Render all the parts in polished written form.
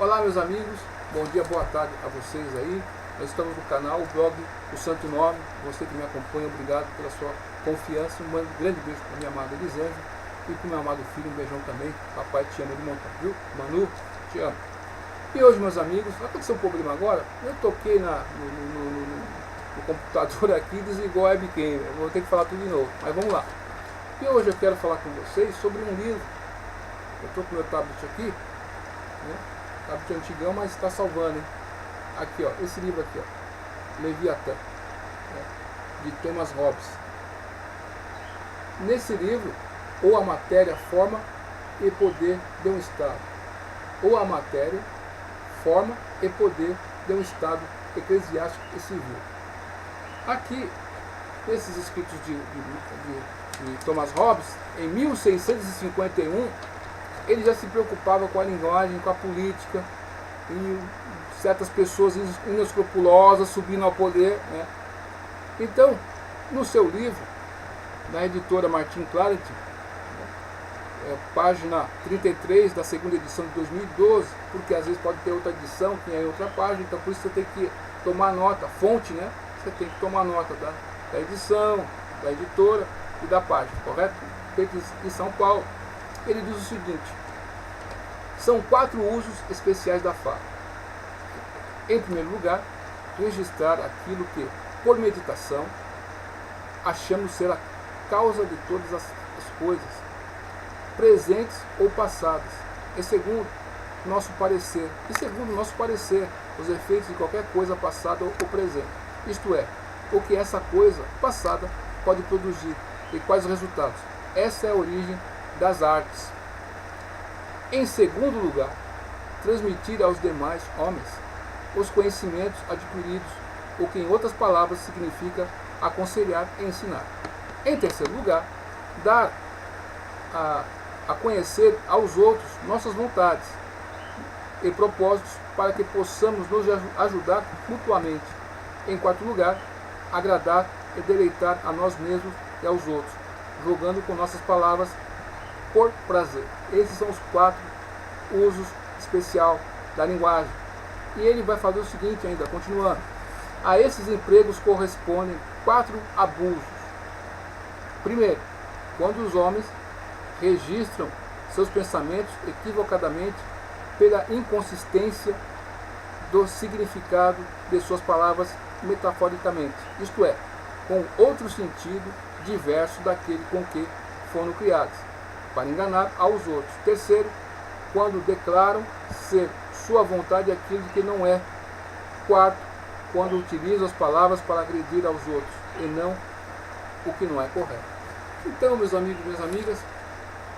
Olá meus amigos, bom dia, boa tarde a vocês aí. Nós estamos no canal, o blog O Santo Nome. Você que me acompanha, obrigado pela sua confiança. Um grande beijo para minha amada Elisângela e para o meu amado filho, um beijão também. Papai te ama de montão, viu? Manu, te amo. E hoje, meus amigos, aconteceu um problema agora. Eu toquei no computador aqui e desligou a webcam. Eu vou ter que falar tudo de novo, mas vamos lá. E hoje eu quero falar com vocês sobre um livro. Eu estou com o meu tablet aqui, né? Tablet antigão, mas está salvando, hein? Aqui, ó, esse livro aqui, ó, Leviatã, né? De Thomas Hobbes. Nesse livro, ou a matéria forma e poder de um Estado, ou a matéria forma e poder de um Estado eclesiástico e civil. Aqui, nesses escritos de Thomas Hobbes, em 1651, ele já se preocupava com a linguagem, com a política, e certas pessoas inescrupulosas subindo ao poder, né? Então, no seu livro, na editora Martin Claret, página 33 da segunda edição de 2012, porque às vezes pode ter outra edição, tem aí outra página, então por isso você tem que tomar nota, fonte, né? Você tem que tomar nota da edição, da editora e da página, correto? Feito em São Paulo. Ele diz o seguinte: são 4 usos especiais da fala. Em primeiro lugar, registrar aquilo que, por meditação, achamos ser a causa de todas as coisas, presentes ou passadas. Em segundo, nosso parecer. E segundo nosso parecer, os efeitos de qualquer coisa passada ou presente. Isto é, o que essa coisa passada pode produzir e quais os resultados. Essa é a origem das artes. Em segundo lugar, transmitir aos demais homens os conhecimentos adquiridos, o que em outras palavras significa aconselhar e ensinar. Em terceiro lugar, dar a conhecer aos outros nossas vontades e propósitos para que possamos nos ajudar mutuamente. Em quarto lugar, agradar e deleitar a nós mesmos e aos outros, jogando com nossas palavras por prazer. Esses são os 4 usos especial da linguagem. E ele vai fazer o seguinte ainda, continuando. A esses empregos correspondem 4 abusos. Primeiro, quando os homens registram seus pensamentos equivocadamente pela inconsistência do significado de suas palavras metaforicamente, isto é, com outro sentido diverso daquele com que foram criados, para enganar aos outros. Terceiro, quando declaram ser sua vontade aquilo que não é. Quarto, quando utilizam as palavras para agredir aos outros e não o que não é correto. Então, meus amigos e minhas amigas,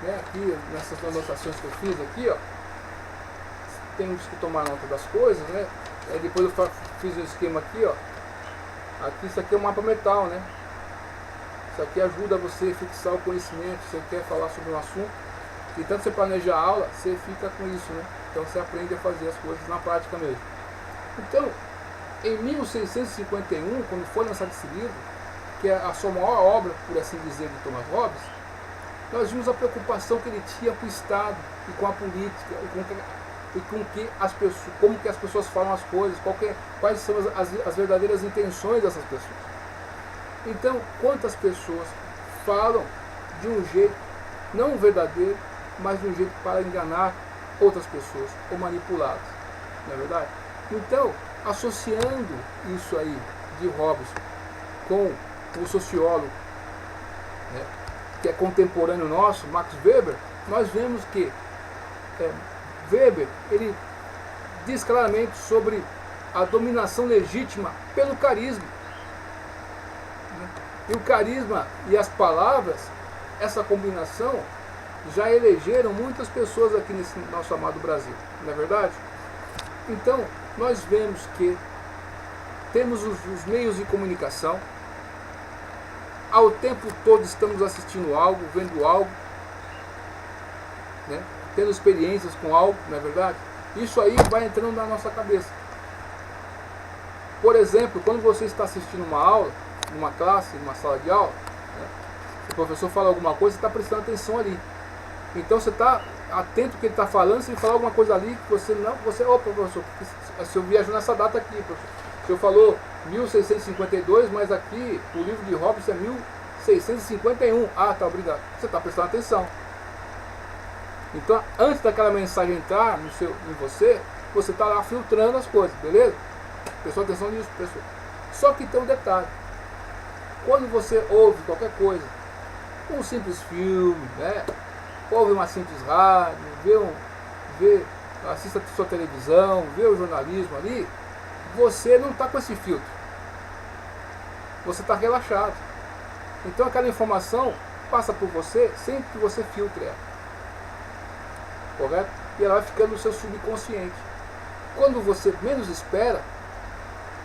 né, aqui nessas anotações que eu fiz aqui, ó, temos que tomar nota das coisas, né? Aí depois eu fiz um esquema aqui, ó. Aqui, isso aqui é um mapa mental, né? Isso aqui ajuda você a fixar o conhecimento. Você quer falar sobre um assunto, e tanto você planeja a aula, você fica com isso, né? Então você aprende a fazer as coisas na prática mesmo. Então, em 1651, quando foi lançado esse livro, que é a sua maior obra, por assim dizer, de Thomas Hobbes, nós vimos a preocupação que ele tinha com o Estado e com a política e com que as pessoas, como que as pessoas falam as coisas, quais são as verdadeiras intenções dessas pessoas. Então, quantas pessoas falam de um jeito não verdadeiro, mas de um jeito para enganar outras pessoas ou manipulá-las, não é verdade? Então, associando isso aí de Hobbes com o sociólogo, né, que é contemporâneo nosso, Max Weber, nós vemos que Weber, ele diz claramente sobre a dominação legítima pelo carisma. E o carisma e as palavras, essa combinação, já elegeram muitas pessoas aqui nesse nosso amado Brasil, não é verdade? Então, nós vemos que temos os meios de comunicação, ao tempo todo estamos assistindo algo, vendo algo, né? Tendo experiências com algo, não é verdade? Isso aí vai entrando na nossa cabeça. Por exemplo, quando você está assistindo uma aula, numa classe, numa sala de aula, né? O professor fala alguma coisa, você está prestando atenção ali. Então você está atento ao que ele está falando. Se ele falar alguma coisa ali que você não, você, opa, professor, se eu viajou nessa data aqui, professor. O senhor falou 1652, mas aqui o livro de Hobbes é 1651. Ah, tá, obrigado. Você está prestando atenção. Então, antes daquela mensagem entrar em você está lá filtrando as coisas, beleza? Prestou atenção nisso, pessoal. Só que tem um detalhe. Quando você ouve qualquer coisa, um simples filme, né? Ouve uma simples rádio, assista a sua televisão, vê o jornalismo ali, você não está com esse filtro. Você está relaxado. Então aquela informação passa por você sem que você filtre ela. Correto? E ela vai ficando no seu subconsciente. Quando você menos espera,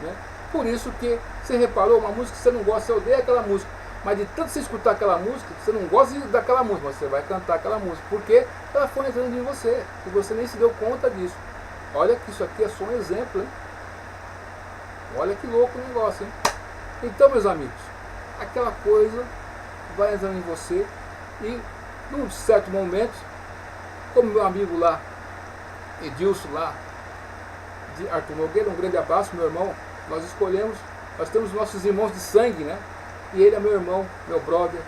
né? Por isso que você reparou, uma música que você não gosta, você odeia aquela música, mas de tanto você escutar aquela música, você não gosta daquela música, mas você vai cantar aquela música, porque ela foi entrando em você, e você nem se deu conta disso. Olha que isso aqui é só um exemplo, hein? Olha que louco o negócio, hein? Então, meus amigos, aquela coisa vai entrando em você, e num certo momento, como meu amigo lá, Edilson lá, de Arthur Nogueira, um grande abraço, meu irmão, nós temos nossos irmãos de sangue, né? E ele é meu irmão, meu brother,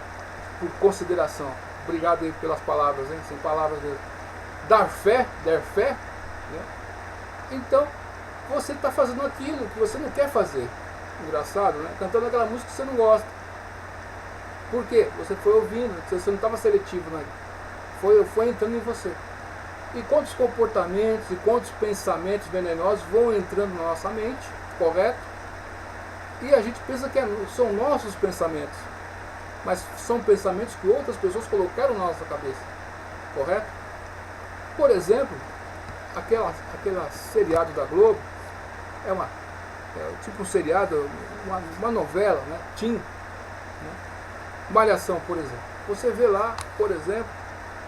por consideração. Obrigado aí pelas palavras, hein? Sem palavras mesmo. Dar fé, né? Então, você está fazendo aquilo que você não quer fazer. Engraçado, né? Cantando aquela música que você não gosta. Por quê? Você foi ouvindo, você não estava seletivo, né? Foi entrando em você. E quantos comportamentos e quantos pensamentos venenosos vão entrando na nossa mente, correto? E a gente pensa que são nossos pensamentos, mas são pensamentos que outras pessoas colocaram na nossa cabeça, correto? Por exemplo, aquela seriado da Globo, tipo um seriado, uma novela, né? Teen, né? Malhação, por exemplo. Você vê lá, por exemplo,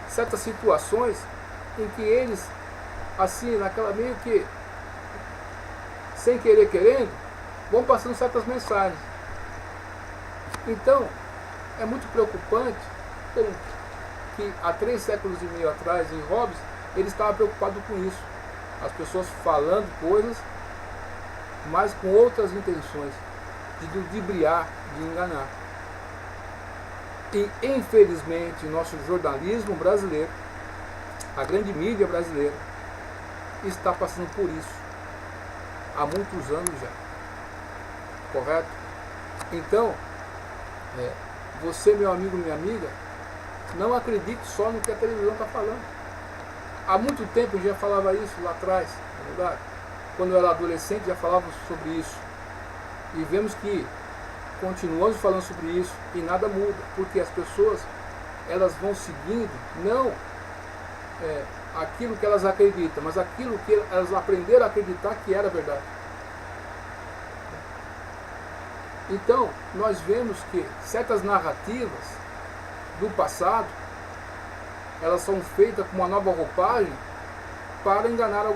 certas situações em que eles, assim, naquela meio que, sem querer querendo, vão passando certas mensagens. Então, é muito preocupante que há 3 séculos e meio atrás, em Hobbes, ele estava preocupado com isso. As pessoas falando coisas, mas com outras intenções, de ludibriar, de enganar. E, infelizmente, o nosso jornalismo brasileiro, a grande mídia brasileira, está passando por isso há muitos anos já. Correto? Então, você, meu amigo, minha amiga, não acredite só no que a televisão está falando. Há muito tempo eu já falava isso lá atrás, na verdade. Quando eu era adolescente já falávamos sobre isso. E vemos que continuamos falando sobre isso e nada muda, porque as pessoas, elas vão seguindo, não aquilo que elas acreditam, mas aquilo que elas aprenderam a acreditar que era verdade. Então, nós vemos que certas narrativas do passado, elas são feitas com uma nova roupagem para enganar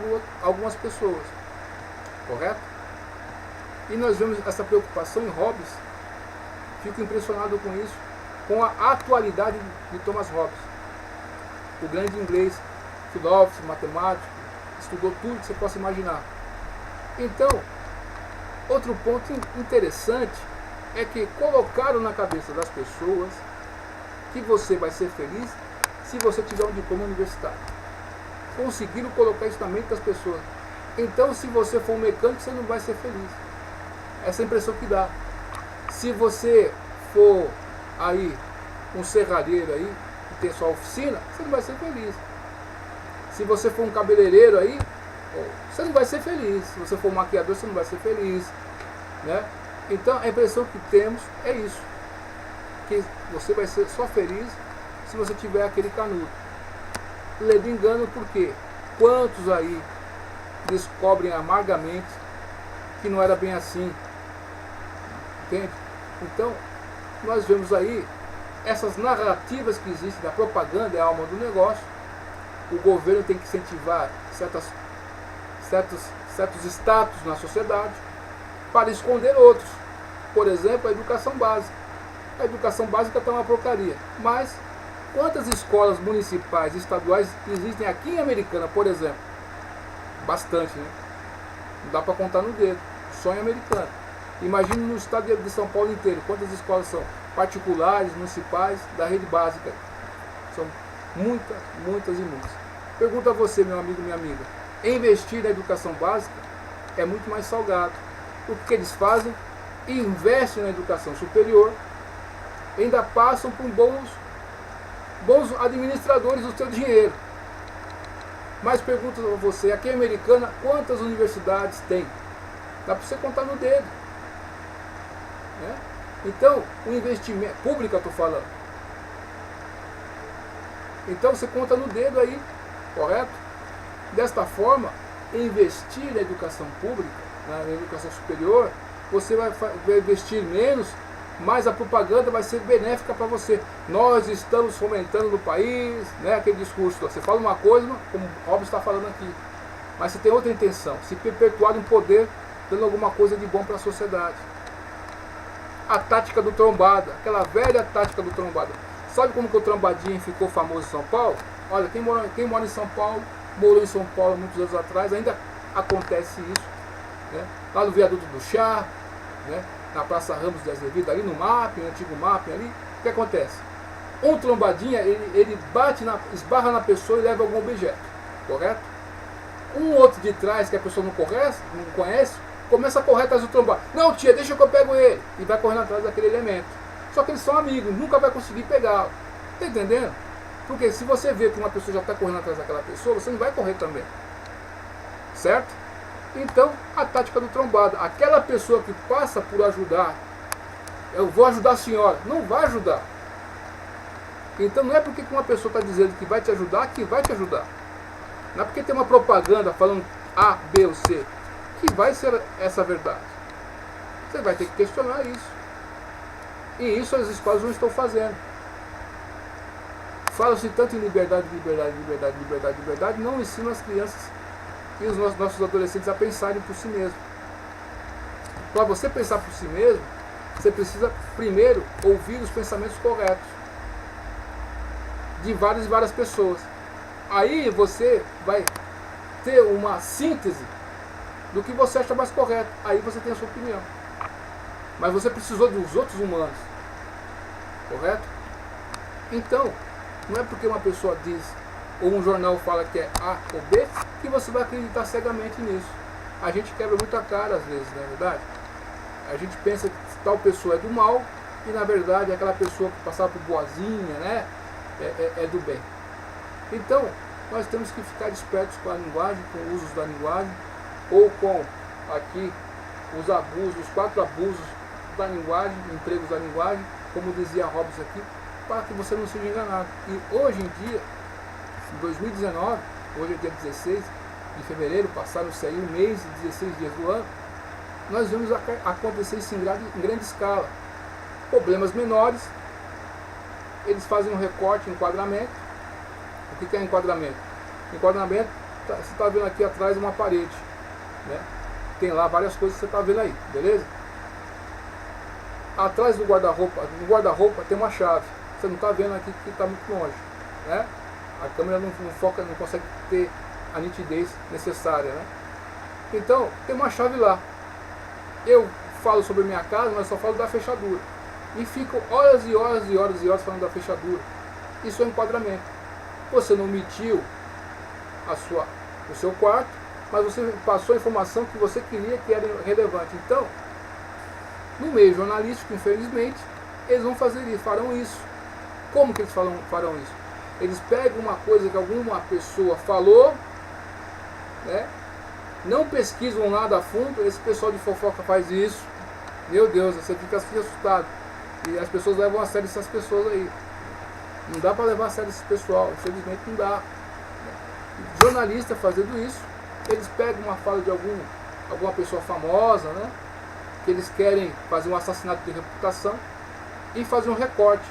algumas pessoas. Correto? E nós vemos essa preocupação em Hobbes. Fico impressionado com isso, com a atualidade de Thomas Hobbes. O grande inglês, filósofo, matemático, estudou tudo que você possa imaginar. Então, outro ponto interessante é que colocaram na cabeça das pessoas que você vai ser feliz se você tiver um diploma universitário. Conseguiram colocar isso na mente das pessoas. Então, se você for um mecânico, você não vai ser feliz. Essa é a impressão que dá. Se você for aí um serralheiro aí, que tem sua oficina, você não vai ser feliz. Se você for um cabeleireiro aí, você não vai ser feliz. Se você for um maquiador, você não vai ser feliz, né? Então a impressão que temos é isso, que você vai ser só feliz se você tiver aquele canudo. Ledo engano, porque quantos aí descobrem amargamente que não era bem assim, entende? Então nós vemos aí essas narrativas que existem da propaganda, é a alma do negócio. O governo tem que incentivar certos status na sociedade para esconder outros. Por exemplo, a educação básica. A educação básica está uma porcaria, mas Quantas escolas municipais e estaduais existem aqui em Americana, por exemplo? Bastante, né? Não dá para contar no dedo, só em Americana. Imagine no estado de São Paulo inteiro, quantas escolas são particulares, municipais, da rede básica. São muitas, muitas e muitas. Pergunto a você, meu amigo, minha amiga, investir na educação básica é muito mais salgado. O que eles fazem? Investem na educação superior, ainda passam por bons administradores do seu dinheiro. Mas pergunto a você, aqui em Americana, quantas universidades tem? Dá para você contar no dedo. Né? Então, o investimento público eu estou falando. Então você conta no dedo aí, correto? Desta forma, investir na educação pública, na educação superior, você vai investir menos, mas a propaganda vai ser benéfica para você. Nós estamos fomentando no país, né, aquele discurso. Você fala uma coisa, como o Robson está falando aqui, mas você tem outra intenção, se perpetuar no poder, dando alguma coisa de bom para a sociedade. A tática do trombada, aquela velha tática do trombada. Sabe como que o trombadinho ficou famoso em São Paulo? Olha, quem mora em São Paulo, morou em São Paulo muitos anos atrás, ainda acontece isso. Né? Lá no viaduto do Chá, né? Na Praça Ramos de Azevedo, ali no MAP, no antigo MAP ali, o que acontece? Um trombadinha, ele esbarra na pessoa e leva algum objeto, correto? Um outro de trás, que a pessoa não conhece, começa a correr atrás do trombado. Não, tia, deixa que eu pego ele. E vai correndo atrás daquele elemento. Só que eles são amigos, nunca vai conseguir pegá-lo. Está entendendo? Porque se você vê que uma pessoa já está correndo atrás daquela pessoa, você não vai correr também. Certo? Então, a tática do trombado. Aquela pessoa que passa por ajudar, eu vou ajudar a senhora, não vai ajudar. Então não é porque uma pessoa está dizendo que vai te ajudar, que vai te ajudar. Não é porque tem uma propaganda falando A, B ou C, que vai ser essa verdade. Você vai ter que questionar isso. E isso as escolas não estão fazendo. Fala-se tanto em liberdade, liberdade, liberdade, liberdade, liberdade, não ensina as crianças e os nossos adolescentes a pensarem por si mesmos. Para você pensar por si mesmo, você precisa primeiro ouvir os pensamentos corretos de várias e várias pessoas. Aí você vai ter uma síntese do que você acha mais correto. Aí você tem a sua opinião. Mas você precisou dos outros humanos. Correto? Então, não é porque uma pessoa diz, ou um jornal fala que é A ou B, que você vai acreditar cegamente nisso. A gente quebra muito a cara às vezes, não é verdade? A gente pensa que tal pessoa é do mal, e na verdade aquela pessoa que passava por boazinha, né, é do bem. Então, nós temos que ficar espertos com a linguagem, com os usos da linguagem, ou com aqui os abusos, os 4 abusos da linguagem, empregos da linguagem, como dizia Robson aqui, para que você não seja enganado. E hoje em dia, em 2019, hoje é dia 16 de fevereiro, passaram-se aí um mês e 16 dias do ano, nós vemos acontecer isso em grande escala. Problemas menores, eles fazem um recorte, um enquadramento. O que é enquadramento? Enquadramento, você está vendo aqui atrás uma parede, né? Tem lá várias coisas que você está vendo aí, beleza? Atrás do guarda-roupa, no guarda-roupa tem uma chave. Você não está vendo aqui que está muito longe, né? A câmera não foca, não consegue ter a nitidez necessária, né? Então, tem uma chave lá. Eu falo sobre a minha casa, mas só falo da fechadura. E fico horas e horas e horas e horas falando da fechadura. Isso é enquadramento. Você não omitiu o seu quarto, mas você passou a informação que você queria que era relevante. Então, no meio jornalístico, infelizmente, eles vão fazer isso, farão isso. Como que eles farão isso? Eles pegam uma coisa que alguma pessoa falou, né? Não pesquisam nada a fundo. Esse pessoal de fofoca faz isso. Meu Deus, você fica assim assustado. E as pessoas levam a sério essas pessoas aí. Não dá para levar a sério esse pessoal, infelizmente não dá. Jornalista fazendo isso, eles pegam uma fala de alguma pessoa famosa, né? Que eles querem fazer um assassinato de reputação e fazer um recorte.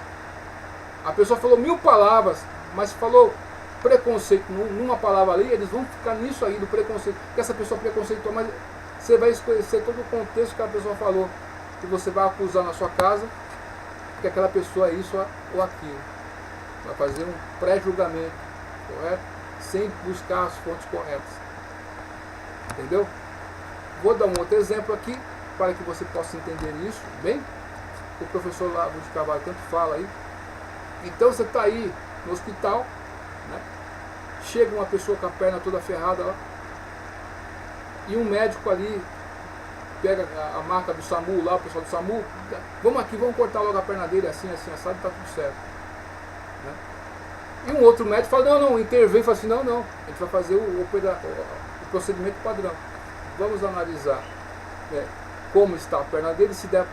A pessoa falou 1000 palavras, mas falou preconceito numa palavra ali, eles vão ficar nisso aí do preconceito, que essa pessoa preconceitou, mas você vai esquecer todo o contexto que a pessoa falou, e você vai acusar na sua casa que aquela pessoa é isso ou aquilo. vai fazer um pré-julgamento, correto? Sem buscar as fontes corretas. Entendeu? Vou dar um outro exemplo aqui, para que você possa entender isso bem. O professor Lavo de Carvalho tanto fala aí. Então você está aí no hospital, né? Chega uma pessoa com a perna toda ferrada lá, e um médico ali pega a marca do SAMU lá, o pessoal do SAMU, vamos aqui, vamos cortar logo a perna dele, assim, assim, assado, está tudo certo. Né? E um outro médico fala, não, intervém, fala assim, não, a gente vai fazer o procedimento padrão. Vamos analisar como está a perna dele, se der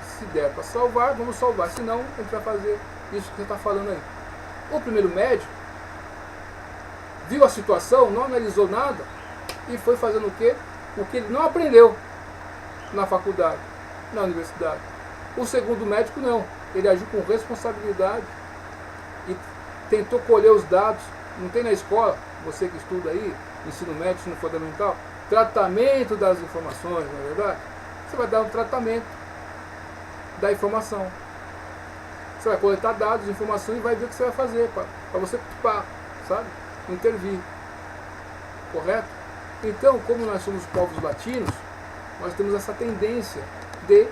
para salvar, vamos salvar, senão a gente vai fazer isso que você está falando aí. O primeiro médico viu a situação, não analisou nada e foi fazendo o quê? O que ele não aprendeu na faculdade, na universidade. O segundo médico não, ele agiu com responsabilidade e tentou colher os dados. Não tem na escola, você que estuda aí, ensino médio, ensino fundamental, tratamento das informações, não é verdade? Você vai dar um tratamento da informação. Você vai coletar dados, informações e vai ver o que você vai fazer para você, sabe, intervir. Correto? Então, como nós somos povos latinos, nós temos essa tendência de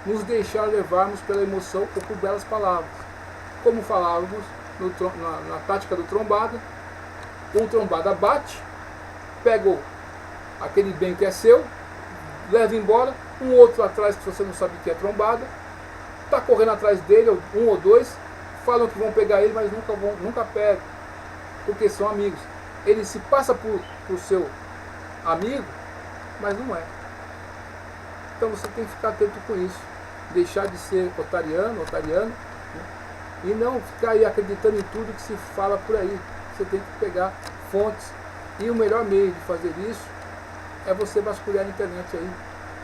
nos deixar levarmos pela emoção ou por belas palavras. Como falávamos na tática do trombada, um trombada bate, pega aquele bem que é seu, leva embora, um outro atrás que você não sabe que é trombada, está correndo atrás dele, um ou dois, falam que vão pegar ele, mas nunca pegam, porque são amigos. Ele se passa por seu amigo, mas não é. Então você tem que ficar atento com isso, deixar de ser otariano, né? E não ficar aí acreditando em tudo que se fala por aí. Você tem que pegar fontes, e o melhor meio de fazer isso é você vasculhar a internet aí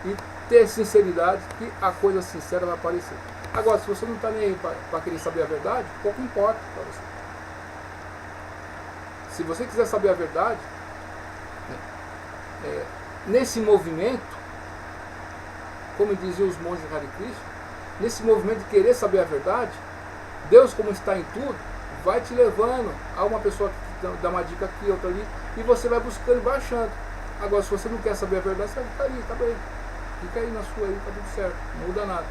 e ter sinceridade, que a coisa sincera vai aparecer. Agora, se você não está nem aí para querer saber a verdade, pouco importa para você. Se você quiser saber a verdade, nesse movimento, como diziam os monges de Hare Krishna, nesse movimento de querer saber a verdade, Deus, como está em tudo, vai te levando a uma pessoa que dá uma dica aqui, outra ali, e você vai buscando e vai achando. Agora, se você não quer saber a verdade, você vai ficar aí, tá bem. Fica aí na sua aí, tá tudo certo, não muda nada.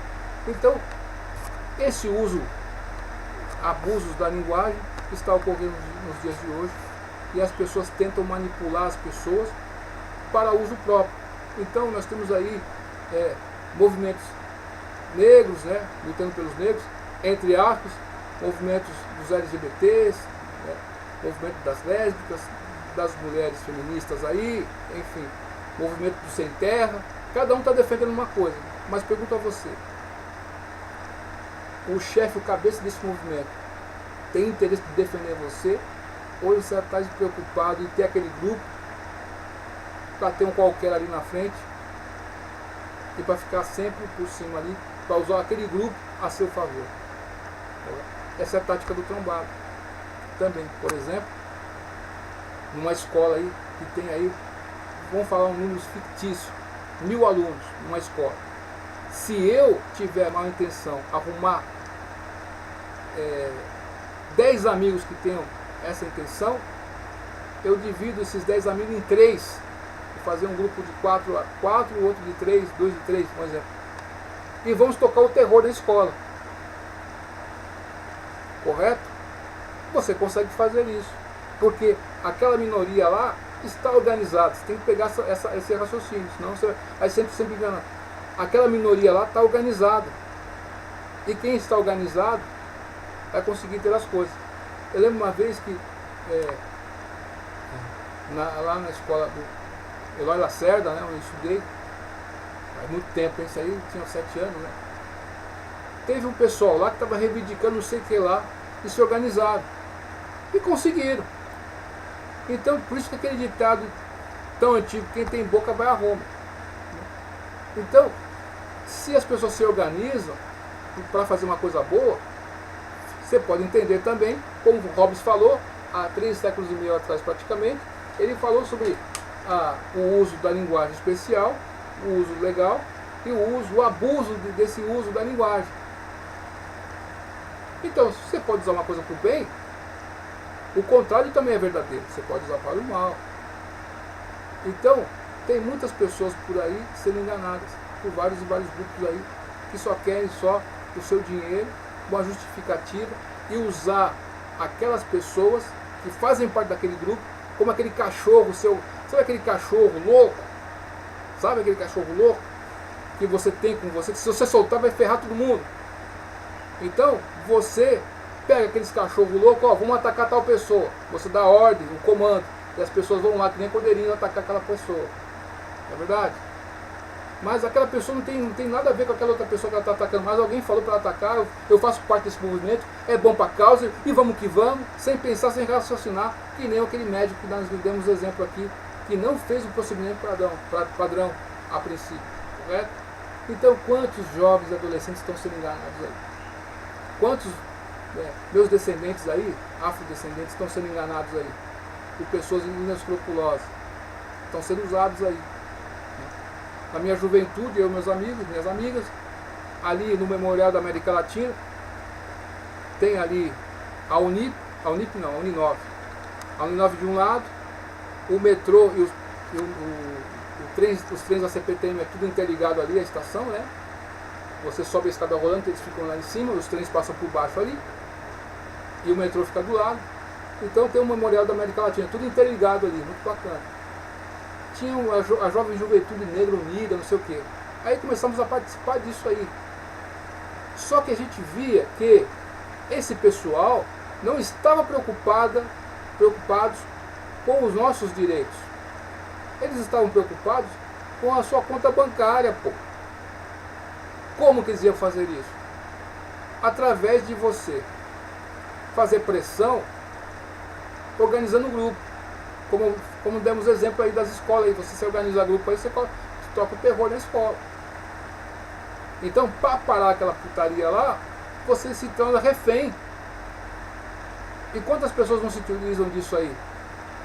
Então, esse uso, abusos da linguagem, está ocorrendo nos dias de hoje, e as pessoas tentam manipular as pessoas para uso próprio. Então, nós temos aí movimentos negros, né, lutando pelos negros, entre aspas, movimentos dos LGBTs, né, movimento das lésbicas, das mulheres feministas aí, enfim, movimento do sem terra. Cada um está defendendo uma coisa, mas pergunto a você, o chefe, o cabeça desse movimento, tem interesse de defender você, ou ele está preocupado em ter aquele grupo para ter um qualquer ali na frente e para ficar sempre por cima ali, para usar aquele grupo a seu favor? Essa é a tática do trombado. Também, por exemplo, numa escola aí, que tem aí, vamos falar um número fictício, 1000 alunos numa escola. Se eu tiver mal intenção, arrumar 10 amigos que tenham essa intenção, eu divido esses 10 amigos em 3, vou fazer um grupo de 4, outro de 3, 2 de 3, por exemplo, e vamos tocar o terror da escola. Correto? Você consegue fazer isso, porque aquela minoria lá está organizada. Você tem que pegar esse raciocínio, senão você vai sempre enganando. Aquela minoria lá está organizada, e quem está organizado vai conseguir ter as coisas. Eu lembro uma vez que lá na escola do Eloy Lacerda, né, onde eu estudei há muito tempo, isso aí tinha 7 anos, né? Teve um pessoal lá que estava reivindicando não sei o que lá, e se organizaram. E conseguiram. Então, por isso que aquele ditado tão antigo, quem tem boca vai a Roma. Então, se as pessoas se organizam para fazer uma coisa boa, você pode entender também, como o Hobbes falou, há 3 séculos e meio atrás praticamente, ele falou sobre o uso da linguagem especial, o uso legal e o abuso desse uso da linguagem. Então, se você pode usar uma coisa para o bem, O contrário também é verdadeiro, você pode usar para o mal. Então, tem muitas pessoas por aí sendo enganadas, por vários e vários grupos aí, que só querem só o seu dinheiro, uma justificativa, e usar aquelas pessoas que fazem parte daquele grupo, como aquele cachorro seu, sabe aquele cachorro louco? Sabe aquele cachorro louco que você tem com você, que se você soltar vai ferrar todo mundo? Então, você pega aqueles cachorros loucos, ó, vamos atacar tal pessoa, você dá ordem, um comando, e as pessoas vão lá que nem poderiam atacar aquela pessoa. É verdade? Mas aquela pessoa não tem nada a ver com aquela outra pessoa que ela está atacando, mas alguém falou para ela atacar, eu faço parte desse movimento, é bom para a causa, e vamos que vamos, sem pensar, sem raciocinar, que nem aquele médico que nós demos exemplo aqui, que não fez o procedimento padrão a princípio, correto? Então, quantos jovens e adolescentes estão sendo enganados aí? Quantos meus descendentes aí, afrodescendentes, estão sendo enganados aí? Por pessoas inescrupulosas. Estão sendo usados aí. Na minha juventude, eu e meus amigos, minhas amigas, ali no Memorial da América Latina, tem ali a Uninove. A Uninove de um lado, o metrô e os trens da CPTM é tudo interligado ali, a estação, né? Você sobe a escada rolante, eles ficam lá em cima, os trens passam por baixo ali, e o metrô fica do lado. Então tem o Memorial da América Latina, tudo interligado ali, muito bacana. Tinha a Jovem Juventude Negra Unida, não sei o quê. Aí começamos a participar disso aí. Só que a gente via que esse pessoal não estava preocupados com os nossos direitos. Eles estavam preocupados com a sua conta bancária, pô. Como que eles iam fazer isso? Através de você fazer pressão, organizando o grupo. Como demos exemplo aí das escolas, aí, você se organiza grupo aí, você toca o terror na escola. Então, para parar aquela putaria lá, você se torna refém. E quantas pessoas não se utilizam disso aí?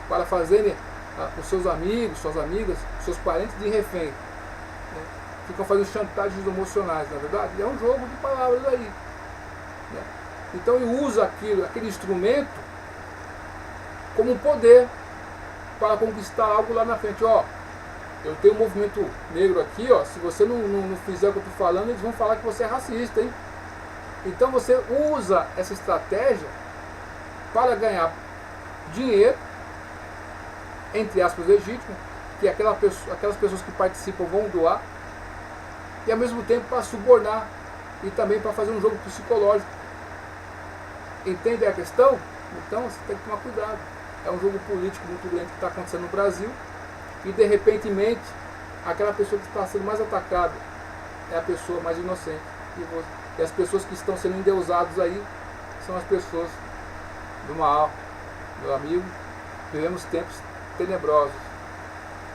Para fazerem os seus amigos, suas amigas, seus parentes de refém. Né? Ficam fazendo chantagens emocionais, na verdade? E é um jogo de palavras aí. Né? Então ele usa aquele instrumento como um poder para conquistar algo lá na frente. Ó, eu tenho um movimento negro aqui, ó, se você não fizer o que eu estou falando, eles vão falar que você é racista, hein? Então você usa essa estratégia para ganhar dinheiro, entre aspas, legítimo, que aquelas pessoas que participam vão doar, e ao mesmo tempo para subornar e também para fazer um jogo psicológico. Entende a questão? Então você tem que tomar cuidado. É um jogo político muito grande que está acontecendo no Brasil, e de repentemente aquela pessoa que está sendo mais atacada é a pessoa mais inocente. E as pessoas que estão sendo endeusadas aí são as pessoas do mal. Meu amigo, vivemos tempos tenebrosos.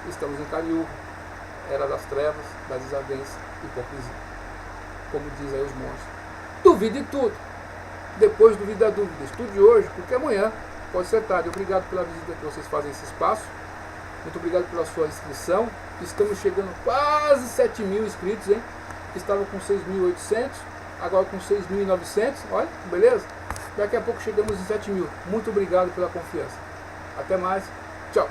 Estamos em Cariúba, era das trevas, da desavença e hipocrisia. Como diz aí os monges. Duvide de tudo. Depois duvide da dúvida. Estude hoje, porque amanhã pode ser tarde. Obrigado pela visita que vocês fazem esse espaço. Muito obrigado pela sua inscrição. Estamos chegando quase 7 mil inscritos, hein? Estava com 6.800, agora com 6.900. Olha, beleza? Daqui a pouco chegamos em 7 mil. Muito obrigado pela confiança. Até mais. Tchau.